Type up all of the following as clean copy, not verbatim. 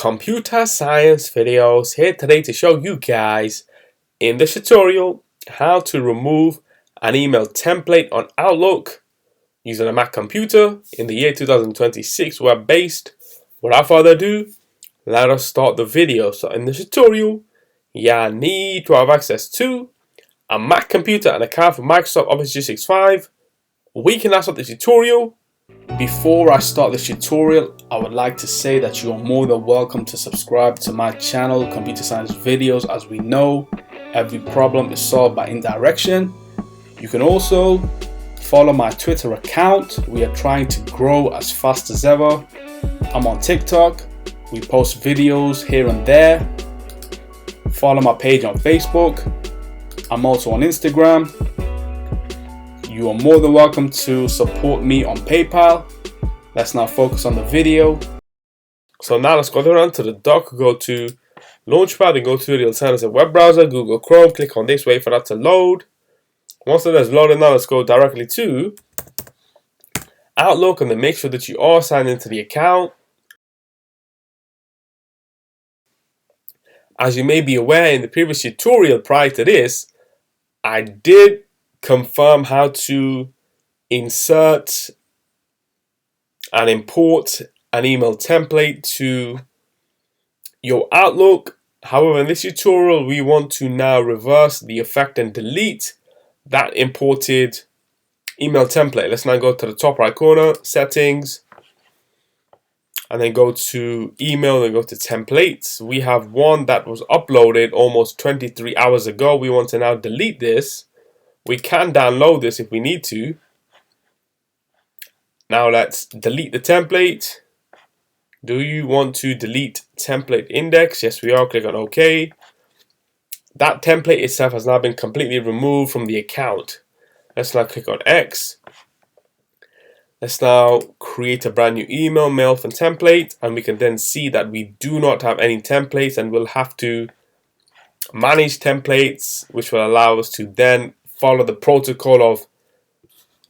Computer Science Videos here today to show you guys in this tutorial how to remove an email template on Outlook using a Mac computer in the year 2026 web-based. Without further ado, let us start the video. So in this tutorial, you need to have access to a Mac computer and account for Microsoft Office 365. We can now start the tutorial. Before I start this tutorial, I would like to say that you are more than welcome to subscribe to my channel, Computer Science Videos. As we know, every problem is solved by indirection. You can also follow my Twitter account. We are trying to grow as fast as ever. I'm on TikTok. We post videos here and there. Follow my page on Facebook. I'm also on Instagram. You are more than welcome to support me on PayPal. Let's now focus on the video. So now let's go down to the dock, go to Launchpad and go to the alternative web browser, Google Chrome. Click on this, wait for that to load. Once it has loaded, now let's go directly to Outlook and then make sure that you are signed into the account. As you may be aware, in the previous tutorial prior to this, I did confirm how to insert and import an email template to your Outlook. However, in this tutorial, we want to now reverse the effect and delete that imported email template. Let's now go to the top right corner, settings, and then go to email and go to templates. We have one that was uploaded almost 23 hours ago. We want to now delete this. We can download this if we need to. Now let's delete the template. Do you want to delete template index? Yes, we are. Click on OK. That template itself has now been completely removed from the account. Let's now click on X. Let's now create a brand new email, mail from template, and we can then see that we do not have any templates, and we'll have to manage templates, which will allow us to then follow the protocol of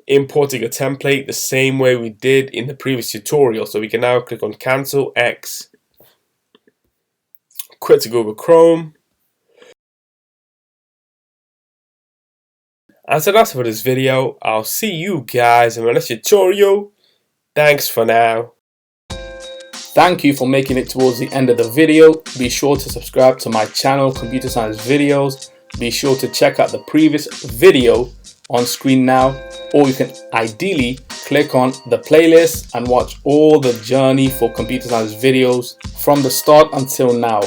importing a template the same way we did in the previous tutorial. So we can now click on Cancel X, quit to Google Chrome. And so that's it for this video. I'll see you guys in my next tutorial. Thanks for now. Thank you for making it towards the end of the video. Be sure to subscribe to my channel, Computer Science Videos. Be sure to check out the previous video on screen now, or you can ideally click on the playlist and watch all the journey for Computer Science Videos from the start until now.